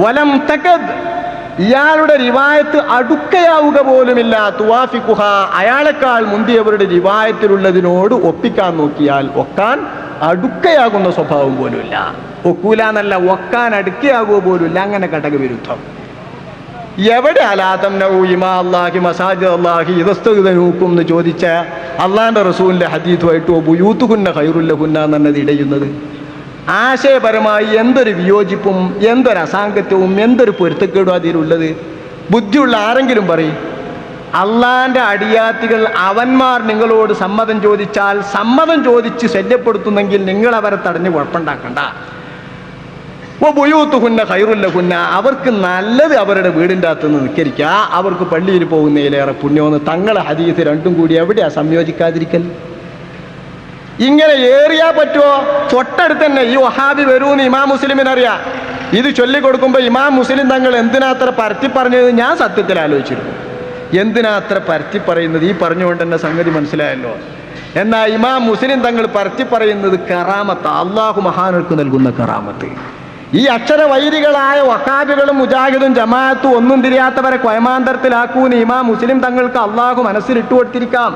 വലം തക്കത്, ഇയാളുടെ റിവായത്ത് അടുക്കയാവുക പോലുമില്ല. തുവാഫിഖുഹ, അയാളെക്കാൾ മുന്തിയവരുടെ റിവായത്തിലുള്ളതിനോട് ഒപ്പിക്കാൻ നോക്കിയാൽ ഒക്കാൻ അടുക്കയാകുന്ന സ്വഭാവം പോലുമില്ല. ഒക്കൂല എന്നല്ല, ഒക്കാൻ അടുക്കയാകുക പോലുമില്ല. അങ്ങനെ ഘടകവിരുദ്ധം. എവിടെ അലാതം ഇമാ അല്ലാഹി മസാജിദ് അല്ലാഹി ഇദസ്തഗ്ദനൂക്കും എന്ന് ചോദിച്ച അള്ളാന്റെ റസൂലിന്റെ ഹദീസുമായിട്ട് ബുയൂത്തുഹുന്ന ഖൈറുല്ലഹുന്ന എന്നത് ഇടയുന്നത്? ആശയപരമായി എന്തൊരു വിയോജിപ്പും എന്തൊരു അസാംഗത്യവും എന്തൊരു പൊരുത്തക്കേടും അതിലുള്ളത്? ബുദ്ധിയുള്ള ആരെങ്കിലും പറയും. അള്ളാന്റെ അടിയാത്തികൾ അവന്മാർ നിങ്ങളോട് സമ്മതം ചോദിച്ചാൽ സമ്മതം ചോദിച്ച് ശല്യപ്പെടുത്തുന്നെങ്കിൽ നിങ്ങൾ അവരെ തടഞ്ഞ് കുഴപ്പമുണ്ടാക്കണ്ട. ബുയൂത്തുഹുന്ന ഖൈറുല്ലഹുന്ന, അവർക്ക് നല്ലത് അവരുടെ വീടിൻ്റെ അകത്തുനിന്ന് നിൽക്കരിക്കുക, അവർക്ക് പള്ളിയിൽ പോകുന്നതിലേറെ പുണ്യമെന്ന് തങ്ങളെ ഹദീസ് രണ്ടും കൂടി എവിടെയാ സംയോജിക്കാതിരിക്കൽ? ഇങ്ങനെ ഏറിയാ പറ്റുമോ? തൊട്ടടുത്ത് തന്നെ ഈ വഹാബി വരൂന്ന് ഇമാം മുസ്ലിമിനറിയാം. ഇത് ചൊല്ലിക്കൊടുക്കുമ്പോൾ ഇമാം മുസ്ലിം തങ്ങൾ എന്തിനാ അത്ര പരത്തി പറഞ്ഞത് ഞാൻ സത്യത്തിൽ ആലോചിച്ചിരുന്നു. എന്തിനാ അത്ര പരത്തി പറയുന്നത്? ഈ പറഞ്ഞുകൊണ്ട് തന്നെ സംഗതി മനസ്സിലായല്ലോ. എന്നാൽ ഇമാം മുസ്ലിം തങ്ങൾ പരത്തി പറയുന്നത് കറാമത്ത്, അള്ളാഹു മഹാനർക്ക് നൽകുന്ന കറാമത്ത്. ഈ അക്ഷരവൈരികളായ വഹാബികളും മുജാഹിദും ജമാഅത്തും ഒന്നും തിരിയാത്തവരെ കൊയമാന്തരത്തിലാക്കൂന്ന് ഇമാം മുസ്ലിം തങ്ങൾക്ക് അള്ളാഹു മനസ്സിലിട്ട് കൊടുത്തിരിക്കാം.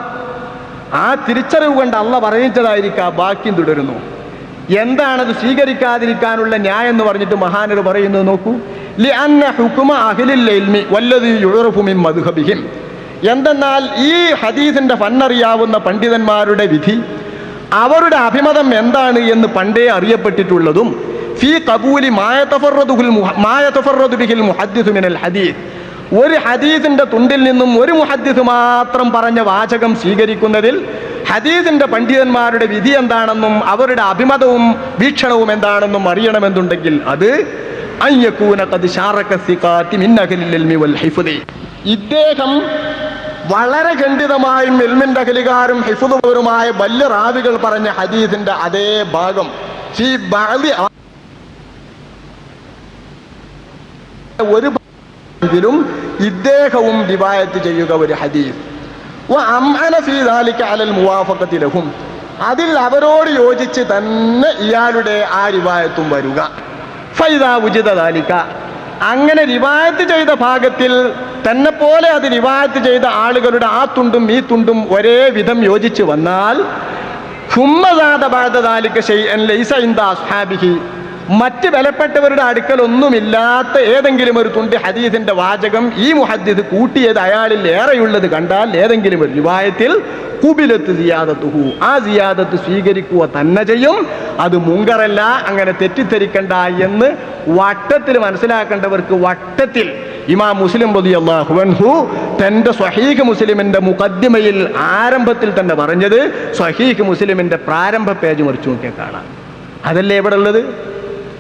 ആ തിരിച്ചറിവ് കൊണ്ട് അള്ള പറയിച്ചതായിരിക്കാം. ബാക്കിയും തുടരുന്നു. എന്താണത് സ്വീകരിക്കാതിരിക്കാനുള്ള ന്യായം എന്ന് പറഞ്ഞിട്ട് മഹാനർ പറയുന്നത് നോക്കൂ. ലിഅന്ന ഹുക്മ അഹ്ലിൽ ഇൽമി വല്ലദീ യുഅറഫു മിൻ മദ്ഹബിഹിം, എന്തെന്നാൽ ഈ ഹദീസിന്റെ ഫന്നറിയാവുന്ന പണ്ഡിതന്മാരുടെ വിധി, അവരുടെ അഭിമതം എന്താണ് എന്ന് പണ്ടേ അറിയപ്പെട്ടിട്ടുള്ളതും ഫീ ഖബൂലി മാ യതഫറദു ബിഹിൽ മുഹദ്ദിസ് മിനൽ ഹദീസ്, ഒരു ഹദീസിന്റെ തുണ്ടിൽ നിന്നും ഒരു മുഹദ്ദിസ് മാത്രം പറഞ്ഞ വാചകം സ്വീകരിക്കുന്നതിൽ ഹദീസിന്റെ പണ്ഡിതന്മാരുടെ വിധി എന്താണെന്നും അവരുടെ അഭിമതവും വീക്ഷണവും എന്താണെന്നും അറിയണമെന്നുണ്ടെങ്കിൽ അത് അയ്യകൂന ഖദ് ശാറക സിഖാതി മിൻ അഹ്ലിൽ ഇൽമി വൽ ഹിഫ്ദി, ഇദ്ദേഹം വളരെ ഖണ്ഡിതമായും ഇൽമിന്റെ അഹ്ലുകാരും ഹിഫ്ദുകാരുമായ വലിയ റാവികൾ പറഞ്ഞ ഹദീസിന്റെ അതേ ഭാഗം ഫീ ബഅദി ഒരു ിലും ഇദ്ദേഹവും റിവായത്ത് ചെയ്യുക ഒരു ഹദീസ്. അതിൽ അവരോട് യോജിച്ച് തന്നെ ഇയാളുടെ ആ റിവായത്തും വരുക. ഫൈദാ ഉജിദ ദാലിക, അങ്ങനെ റിവായത്ത് ചെയ്ത ഭാഗത്തിൽ തന്നെ പോലെ അത് റിവായത്ത് ചെയ്ത ആളുകളുടെ ആ തുണ്ടും ഈ തുണ്ടും ഒരേ വിധം യോജിച്ച് വന്നാൽ മറ്റ് ബലപ്പെട്ടവരുടെ അടുക്കൽ ഒന്നുമില്ലാത്ത ഏതെങ്കിലും ഒരു തുണ്ട് ഹദീസിന്റെ വാചകം ഈ മുഹദ്ദിസ് കൂട്ടിയത് അയാളിൽ ഏറെയുള്ളത് കണ്ടാൽ ഏതെങ്കിലും ഒരു റിവായത്തിൽ ഖുബിലത്ത് സിയാദത്തുഹു, ആ സിയാദത്ത് സ്വീകരിക്കുക തന്നെ ചെയ്യും. അത് മുങ്കറല്ല, അങ്ങനെ തെറ്റിദ്ധരിക്കണ്ട എന്ന് വട്ടത്തിൽ മനസ്സിലാക്കേണ്ടവർക്ക് വട്ടത്തിൽ ഇമാം മുസ്ലിം റളിയല്ലാഹു അൻഹു തന്റെ സ്വഹീഹ് മുസ്ലിമിന്റെ മുഖദ്ദിമയിൽ ആരംഭത്തിൽ തന്നെ പറഞ്ഞത്, സ്വഹീഹ് മുസ്ലിമിന്റെ പ്രാരംഭ പേജ് മറിച്ചു നോക്കിയാൽ കാണാം. അതല്ലേ ഇവിടെ ഉള്ളത്?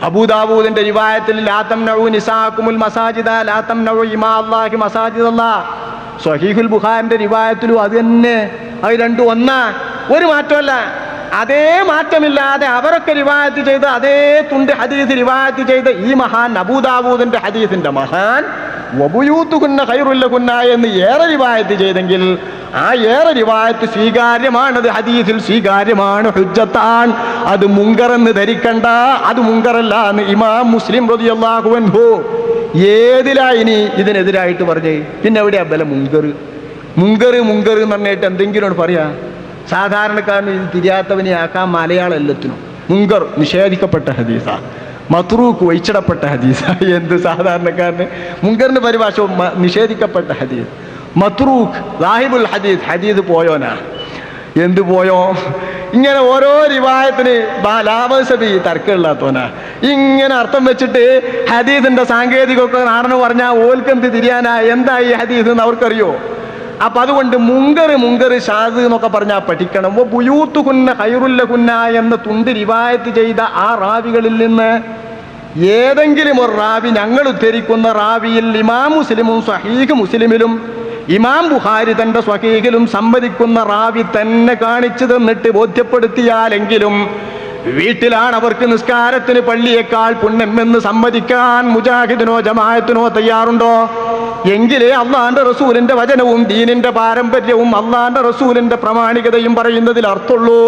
അബൂദാവൂദിന്റെ റിവായത്തിൽ ലാ തംനഉ നിസാകുമുൽ മസാജിദ ലാ തംനഉ ഇമാ അല്ലാഹി മസാജിദല്ലാഹ്, സ്വഹീഹുൽ ബുഖാരിന്റെ റിവായത്തിലും അത് തന്നെ, അത് രണ്ടും ഒന്നാ, ഒരു മാറ്റമല്ല. അതേ മാറ്റമില്ലാതെ അവരൊക്കെ റിവായത്ത് ചെയ്ത് അതേ തുണ്ട് ഹദീസ് റിവായത്ത് ചെയ്ത ഈ മഹാൻ അബൂദാവൂദിന്റെ ഹദീസിന്റെ മഹാൻ വബുയൂത്തുകുന്ന ഖൈറുല്ലകുന്ന എന്ന് ഏറെ റിവായത്ത് ചെയ്തെങ്കിൽ ആ ഏറെ റിവായത്ത് സ്വീകാര്യമാണത്, ഹദീസിൽ സ്വീകാര്യമാണ്, ഹുജ്ജത്താൻ, അത് മുങ്കറെന്ന് ധരിക്കണ്ട, അത് മുങ്കറല്ല എന്ന് ഇമാം മുസ്ലിം റളിയല്ലാഹു അൻഹു ഏതിലാ ഇനി ഇതിനെതിരായിട്ട് പറഞ്ഞേ? പിന്നെ എവിടെയാ ബല മുങ്കർ മുങ്കർ മുങ്കർ എന്ന് പറഞ്ഞിട്ട് എന്തെങ്കിലും പറയാ? സാധാരണക്കാരന് ഇത് തിരിയാത്തവനെ ആക്കാൻ മലയാളം എല്ലാത്തിനും. മുങ്കർ നിഷേധിക്കപ്പെട്ട ഹദീസ, മത്രൂക്ക് ഒഴിച്ചിടപ്പെട്ട ഹദീസ. എന്ത് സാധാരണക്കാരന് മുങ്കറിന്റെ പരിഭാഷ നിഷേധിക്കപ്പെട്ട ഹദീസ്, മത്രൂക്ക് സാഹിബുൽ ഹദീസ്, ഹദീസ് പോയോനാ. എന്ത് പോയോ? ഇങ്ങനെ ഓരോ റിവായത്തിന് ലാഭസബി തർക്കമില്ലാത്തവനാ. ഇങ്ങനെ അർത്ഥം വെച്ചിട്ട് ഹദീസിന്റെ സാങ്കേതികമൊക്കെ ആണെന്ന് പറഞ്ഞാൽ ഓൽക്കെന്ത് തിരിയാനാ? എന്താ ഈ ഹദീസ് എന്ന് അവർക്കറിയോ? അപ്പൊ അതുകൊണ്ട് മുങ്കർ ഷാദ് എന്നൊക്കെ പറഞ്ഞാൽ പഠിക്കണം. ബുയൂത്തുകുന്ന ഖൈറുല്ലകുന്ന എന്ന തുണ്ട് റിവായത്ത് ചെയ്ത ആ റാവികളിൽ നിന്ന് ഏതെങ്കിലും ഒരു റാവി, ഞങ്ങൾ ഉദ്ധരിക്കുന്ന റാവിയിൽ ഇമാം മുസ്ലിമും സ്വഹീഹ് മുസ്ലിമിലും ഇമാം ബുഖാരി തന്റെ സ്വഹീഹിലും സമ്മതിക്കുന്ന റാവി തന്നെ കാണിച്ചു തന്നിട്ട് ബോധ്യപ്പെടുത്തിയാലെങ്കിലും വീട്ടിലാണ് അവർക്ക് നിസ്കാരത്തിന് പള്ളിയേക്കാൾ പുണ്യമെന്ന് സമ്മതിക്കാൻ മുജാഹിദിനോ ജമാഅത്തിനോ തയ്യാറുണ്ടോ? എങ്കിലേ അള്ളാന്റെ റസൂലിന്റെ വചനവും ദീനിന്റെ പാരമ്പര്യവും അള്ളാന്റെ റസൂലിന്റെ പ്രാമാണികതയും പറയുന്നതിൽ അർത്ഥമുള്ളൂ.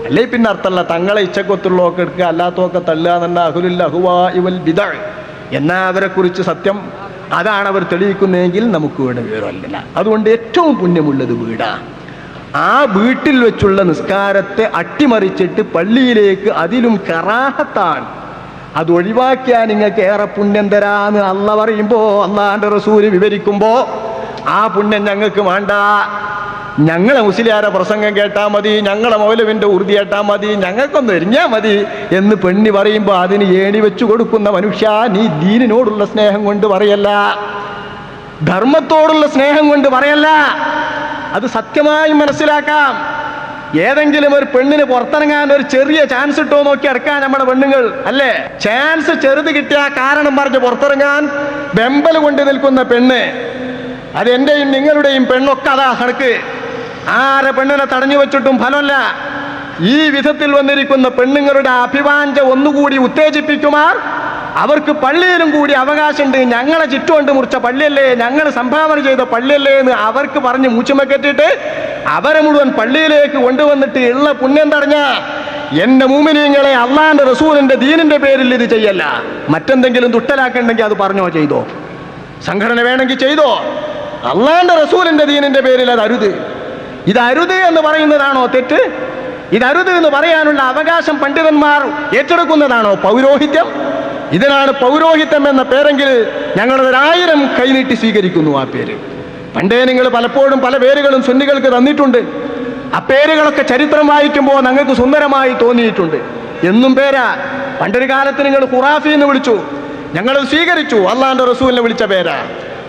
അല്ലേ പിന്നെ അർത്ഥമല്ല. തങ്ങളെ ഇച്ഛക്കൊത്തുള്ളതൊക്കെ എടുക്കുക, അല്ലാത്തൊക്കെ തള്ളുക എന്ന അഹ്ലുൽ അഹ്വാഇ വൽ ബിദ്അ എന്നാ അവരെ കുറിച്ച് സത്യം. അതാണ് അവർ തെളിയിക്കുന്നതെങ്കിൽ നമുക്ക് ഇവിടെ വിവരമില്ല. അതുകൊണ്ട് ഏറ്റവും പുണ്യമുള്ളത് വീടാ. ആ വീട്ടിൽ വെച്ചുള്ള നിസ്കാരത്തെ അട്ടിമറിച്ചിട്ട് പള്ളിയിലേക്ക്, അതിലും കറാഹത്താണ്, അത് ഒഴിവാക്കിയാൽ നിങ്ങൾക്ക് ഏറെ പുണ്യം തരാന്ന് അള്ള പറയുമ്പോ, അള്ളാന്റെ റസൂല് വിവരിക്കുമ്പോ ആ പുണ്യം ഞങ്ങൾക്ക് വേണ്ട. ഞങ്ങളെ മുസ്ലിയാരെ പ്രസംഗം കേട്ടാൽ മതി, ഞങ്ങളെ മൗലവിന്റെ ഉറുതി കേട്ടാൽ മതി, ഞങ്ങൾക്കൊന്ന് എരിഞ്ഞാൽ മതി എന്ന് പെണ്ണി പറയുമ്പോൾ അതിന് ഏണി വെച്ചു കൊടുക്കുന്ന മനുഷ്യ, നീ ദീനിനോടുള്ള സ്നേഹം കൊണ്ട് പറയല്ല, ധർമ്മത്തോടുള്ള സ്നേഹം കൊണ്ട് പറയല്ല. അത് സത്യമായി മനസ്സിലാക്കാം. ഏതെങ്കിലും ഒരു പെണ്ണിന് പുറത്തിറങ്ങാൻ ഒരു ചെറിയ ചാൻസ് ഇട്ടോ നോക്കി ഇറക്കാൻ നമ്മുടെ പെണ്ണുങ്ങൾ അല്ലേ? ചാൻസ് ചെറുത് കിട്ടിയ കാരണം പറഞ്ഞ് പുറത്തിറങ്ങാൻ വെമ്പൽ കൊണ്ട് നിൽക്കുന്ന പെണ്ണ്, അത് എന്റെയും നിങ്ങളുടെയും പെണ്ണൊക്കെ അതാ കണക്ക്. ആരെ പെണ്ണിനെ തടഞ്ഞു വെച്ചിട്ടും ഫലമല്ല. ഈ വിധത്തിൽ വന്നിരിക്കുന്ന പെണ്ണുങ്ങളുടെ അഭിവാഞ്ച ഒന്നുകൂടി ഉത്തേജിപ്പിക്കുമാർ അവർക്ക് പള്ളിയിലും കൂടി അവകാശമുണ്ട്. ഞങ്ങളെ ചുറ്റുകൊണ്ട് മുറിച്ച പള്ളിയല്ലേ, ഞങ്ങൾ സംഭാവന ചെയ്ത പള്ളിയല്ലേ എന്ന് അവർക്ക് പറഞ്ഞ് മൂച്ചുമക്കെട്ടിട്ട് അവരെ മുഴുവൻ പള്ളിയിലേക്ക് കൊണ്ടുവന്നിട്ട് ഉള്ള പുണ്യം തടഞ്ഞ എന്റെ മൂമിനീങ്ങളെ, അള്ളാന്റെ റസൂലിന്റെ ദീനിന്റെ പേരിൽ ഇത് ചെയ്യല്ല. മറ്റെന്തെങ്കിലും ദുഷ്ടലാക്കണ്ടെങ്കിൽ അത് പറഞ്ഞോ ചെയ്തോ, സംഘടന വേണമെങ്കിൽ ചെയ്തോ. അള്ളാന്റെ റസൂലിന്റെ ദീനിന്റെ പേരിൽ അത് അരുത്. ഇത് അരുത് എന്ന് പറയുന്നതാണോ തെറ്റ്? ഇതരുത് എന്ന് പറയാനുള്ള അവകാശം പണ്ഡിതന്മാർ ഏറ്റെടുക്കുന്നതാണോ പൗരോഹിത്യം? ഇതിനാണ് പൗരോഹിത്യം എന്ന പേരെങ്കിൽ ഞങ്ങളത് 1000 കൈനീട്ടി സ്വീകരിക്കുന്നു ആ പേര്. പണ്ടേ നിങ്ങൾ പലപ്പോഴും പല പേരുകളും സുന്നികൾക്ക് തന്നിട്ടുണ്ട്. ആ പേരുകളൊക്കെ ചരിത്രം വായിക്കുമ്പോൾ ഞങ്ങൾക്ക് സുന്ദരമായി തോന്നിയിട്ടുണ്ട്. എന്നും പേരാ. പണ്ടൊരു കാലത്ത് നിങ്ങൾ ഖുറാഫി എന്ന് വിളിച്ചു, ഞങ്ങളത് സ്വീകരിച്ചു. അള്ളാന്റെ റസൂലിനെ വിളിച്ച പേരാ.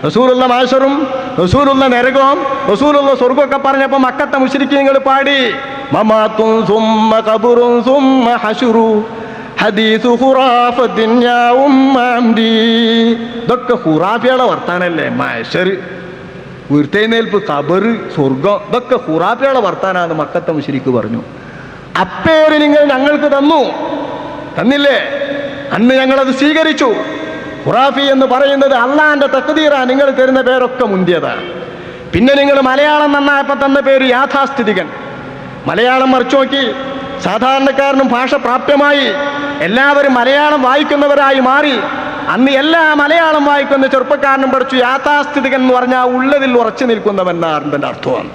റസൂലുള്ള മാഷറും റസൂലുള്ള നരകവും റസൂലുള്ള സ്വർഗമൊക്കെ പറഞ്ഞപ്പോൾ മക്കത്തെ മുശ്രിക്കീങ്ങൾ പാടി മമാത്തും സുമ്മ ഖബറും സുമ്മ ഹശുറു ഹദീസു ഖുറാഫത്തിൻ യാ ഉമ്മി. ഇതൊക്കെ ഖുറാഫിയുടെ വർത്താനല്ലേ? മാഷർ, ഉയർത്തെഴുന്നേൽപ്പ്, ഖബറ്, സ്വർഗം, ഇതൊക്കെ ഖുറാഫിയുടെ വർത്താനാന്ന് മക്കത്തെ മുശ്രിക്ക് പറഞ്ഞു. അപ്പേര് നിങ്ങൾ ഞങ്ങൾക്ക് തന്നില്ലേ? അന്ന് ഞങ്ങളത് സ്വീകരിച്ചു. ഖുറാഫി എന്ന് പറയുന്നത് അള്ളാന്റെ തഖ്ദീറാ. നിങ്ങൾ തരുന്ന പേരൊക്കെ മുന്തിയതാണ്. പിന്നെ നിങ്ങൾ മലയാളം നന്നായപ്പോൾ തന്ന പേര് യാഥാസ്ഥിതികൻ. മലയാളം മറിച്ചു നോക്കി, സാധാരണക്കാരനും ഭാഷ പ്രാപ്യമായി, എല്ലാവരും മലയാളം വായിക്കുന്നവരായി മാറി. അന്ന് എല്ലാ മലയാളം വായിക്കുന്ന ചെറുപ്പക്കാരനും പഠിച്ചു യാഥാസ്ഥിതികൻ എന്ന് പറഞ്ഞാൽ ഉള്ളതിൽ ഉറച്ചു നിൽക്കുന്നവനാറിൻ്റെ അർത്ഥമാണ്.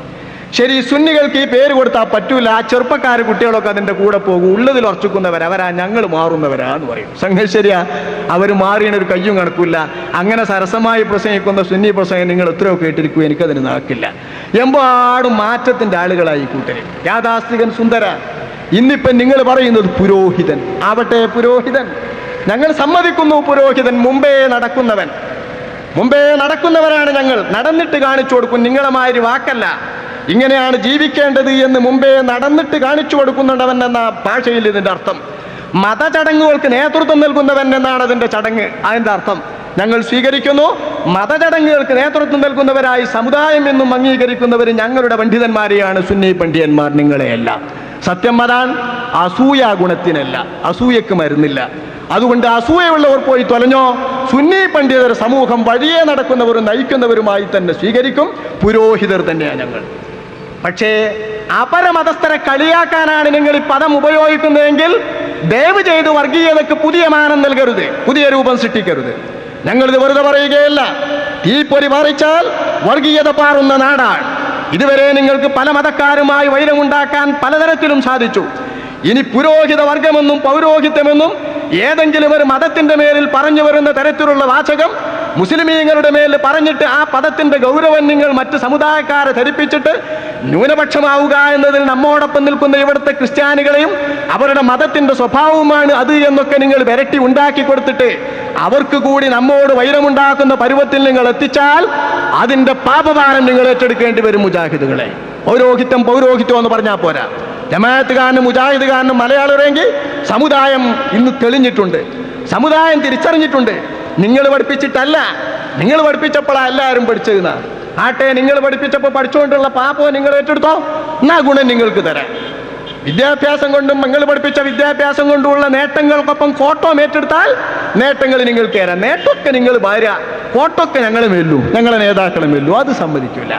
ശരി, സുന്നികൾക്ക് ഈ പേര് കൊടുത്താൽ പറ്റൂല. ആ ചെറുപ്പക്കാർ കുട്ടികളൊക്കെ അതിൻ്റെ കൂടെ പോകും. ഉള്ളതിൽ ഉറച്ചിക്കുന്നവർ അവരാ, ഞങ്ങൾ മാറുന്നവരാ എന്ന് പറയും. സംഗതി ശരിയാ, അവർ മാറിയൊരു കയ്യും കണക്കില്ല. അങ്ങനെ സരസമായി പ്രസംഗിക്കുന്ന സുന്നി പ്രസംഗം നിങ്ങൾ എത്രയോ കേട്ടിരിക്കും, എനിക്കതിന് നടക്കില്ല. എമ്പാടും മാറ്റത്തിൻ്റെ ആളുകളായി കൂട്ടര്. യാഥാസ്ഥികൻ സുന്ദര. ഇന്നിപ്പം നിങ്ങൾ പറയുന്നത് പുരോഹിതൻ ആവട്ടെ. പുരോഹിതൻ ഞങ്ങൾ സമ്മതിക്കുന്നു. പുരോഹിതൻ മുമ്പേ നടക്കുന്നവരാണ് ഞങ്ങൾ. നടന്നിട്ട് കാണിച്ചു കൊടുക്കും. നിങ്ങളെമാതിരി വാക്കല്ല, ഇങ്ങനെയാണ് ജീവിക്കേണ്ടത് എന്ന് മുമ്പേ നടന്നിട്ട് കാണിച്ചു കൊടുക്കുന്നുണ്ടവൻ എന്ന ഭാഷയിൽ ഇതിൻ്റെ അർത്ഥം. മതചടങ്ങുകൾക്ക് നേതൃത്വം നൽകുന്നവൻ എന്നാണ് അതിൻ്റെ ചടങ്ങ്. അതിൻ്റെ അർത്ഥം ഞങ്ങൾ സ്വീകരിക്കുന്നു. മതചടങ്ങുകൾക്ക് നേതൃത്വം നൽകുന്നവരായി സമുദായം എന്നും അംഗീകരിക്കുന്നവർ ഞങ്ങളുടെ പണ്ഡിതന്മാരെയാണ്, സുന്നി പണ്ഡിതന്മാർ, നിങ്ങളെയല്ല. സത്യം അതാണ്. അസൂയ ഗുണത്തിനല്ല, അസൂയക്ക് മരുന്നില്ല. അതുകൊണ്ട് അസൂയയുള്ളവർ പോയി തൊലഞ്ഞോ. സുന്നി പണ്ഡിതർ സമൂഹം വഴിയെ നടക്കുന്നവരും നയിക്കുന്നവരുമായി തന്നെ സ്വീകരിക്കും. പുരോഹിതർ തന്നെയാണ് ഞങ്ങൾ. പക്ഷേ അപരമതസ്ഥരെ കളിയാക്കാനാണ് നിങ്ങൾ ഈ പദം ഉപയോഗിക്കുന്നതെങ്കിൽ ദയവ് ചെയ്ത് വർഗീയതയ്ക്ക് പുതിയ മാനം നൽകരുത്, പുതിയ രൂപം സൃഷ്ടിക്കരുത്. ഞങ്ങളിത് വെറുതെ പറയുകയല്ല. തീപ്പൊരി പാറിച്ചാൽ വർഗീയത പാറുന്ന നാടാണ്. ഇതുവരെ നിങ്ങൾക്ക് പല മതക്കാരുമായി വൈരമുണ്ടാക്കാൻ പലതരത്തിലും സാധിച്ചു. ഇനി പുരോഹിത വർഗമെന്നും പൗരോഹിത്യമെന്നും ഏതെങ്കിലും ഒരു മതത്തിന്റെ മേലിൽ പറഞ്ഞു വരുന്ന തരത്തിലുള്ള വാചകം മുസ്ലിമീങ്ങളുടെ മേൽ പറഞ്ഞിട്ട് ആ പദത്തിന്റെ ഗൗരവം നിങ്ങൾ മറ്റ് സമുദായക്കാരെ ധരിപ്പിച്ചിട്ട് ന്യൂനപക്ഷമാവുക എന്നതിൽ നമ്മോടൊപ്പം നിൽക്കുന്ന ഇവിടുത്തെ ക്രിസ്ത്യാനികളെയും അവരുടെ മതത്തിന്റെ സ്വഭാവവുമാണ് അത് എന്നൊക്കെ നിങ്ങൾ വിരട്ടി ഉണ്ടാക്കി കൊടുത്തിട്ട് അവർക്ക് കൂടി നമ്മോട് വൈരമുണ്ടാക്കുന്ന പരുവത്തിൽ നിങ്ങൾ എത്തിച്ചാൽ അതിന്റെ പാപഭാരം നിങ്ങൾ ഏറ്റെടുക്കേണ്ടി വരും. മുജാഹിദുകളെ, പൗരോഹിത്യം എന്ന് പറഞ്ഞാൽ പോരാ. ജമാഅത്തുകാരനും മുജാഹിദുകാരനും മലയാളമെങ്കിൽ സമുദായം ഇന്ന് തെളിഞ്ഞിട്ടുണ്ട്. സമുദായം തിരിച്ചറിഞ്ഞിട്ടുണ്ട്. നിങ്ങൾ പഠിപ്പിച്ചിട്ടല്ല, നിങ്ങൾ പഠിപ്പിച്ചപ്പോഴാണ് എല്ലാവരും പഠിച്ചതെന്നാ. ആട്ടെ, നിങ്ങൾ പഠിപ്പിച്ചപ്പോൾ പഠിച്ചുകൊണ്ടുള്ള പാപം നിങ്ങൾ ഏറ്റെടുത്തോ, എന്നാ ഗുണം നിങ്ങൾക്ക് തരാം. വിദ്യാഭ്യാസം കൊണ്ടും നിങ്ങൾ പഠിപ്പിച്ച വിദ്യാഭ്യാസം കൊണ്ടുമുള്ള നേട്ടങ്ങൾക്കൊപ്പം കോട്ടം ഏറ്റെടുത്താൽ നേട്ടങ്ങൾ നിങ്ങൾക്ക് തരാം. നേട്ടമൊക്കെ നിങ്ങൾ ഭാര്യ, കോട്ടമൊക്കെ ഞങ്ങളെ മേലു, ഞങ്ങളെ നേതാക്കളെ മേലു, അത് സമ്മതിക്കില്ല.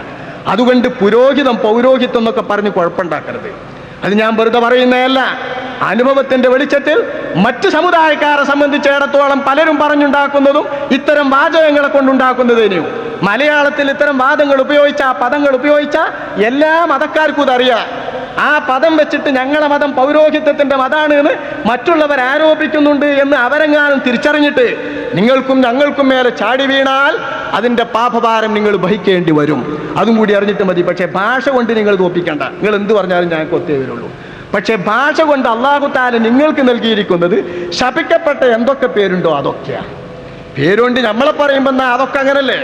അതുകൊണ്ട് പുരോഹിതം പൗരോഹിത്യം എന്നൊക്കെ പറഞ്ഞ് കുഴപ്പമുണ്ടാക്കരുത്. അത് ഞാൻ വെറുതെ പറയുന്നതല്ല. അനുഭവത്തിന്റെ വെളിച്ചത്തിൽ മറ്റ് സമുദായക്കാരെ സംബന്ധിച്ചിടത്തോളം പലരും പറഞ്ഞുണ്ടാക്കുന്നതും ഇത്തരം വാചകങ്ങളെ കൊണ്ടുണ്ടാക്കുന്നതിനും മലയാളത്തിൽ ഇത്തരം വാദങ്ങൾ ഉപയോഗിച്ച, പദങ്ങൾ ഉപയോഗിച്ച എല്ലാ മതക്കാർക്കും ഇതറിയാം. ആ പദം വെച്ചിട്ട് ഞങ്ങളെ മതം പൗരോഹിത്യത്തിന്റെ മതമാണ് എന്ന് മറ്റുള്ളവർ ആരോപിക്കുന്നുണ്ട് എന്ന് അവരെങ്ങാനും തിരിച്ചറിഞ്ഞിട്ട് നിങ്ങൾക്കും ഞങ്ങൾക്കും മേലെ ചാടി വീണാൽ അതിന്റെ പാപഭാരം നിങ്ങൾ വഹിക്കേണ്ടി വരും. അതും കൂടി അറിഞ്ഞിട്ട് മതി. പക്ഷേ ഭാഷ കൊണ്ട് നിങ്ങൾ തോപ്പിക്കണ്ട. നിങ്ങൾ എന്ത് പറഞ്ഞാലും ഞങ്ങൾക്ക് ഒത്തേ വരുള്ളൂ. പക്ഷെ ഭാഷ കൊണ്ട് അല്ലാഹു തആല നിങ്ങൾക്ക് നൽകിയിരിക്കുന്നത് ശപിക്കപ്പെട്ട എന്തൊക്കെ പേരുണ്ടോ അതൊക്കെയാണ്. പേരുകൊണ്ട് നമ്മളെ പറയുമ്പോൾ അതൊക്കെ അങ്ങനല്ലേ.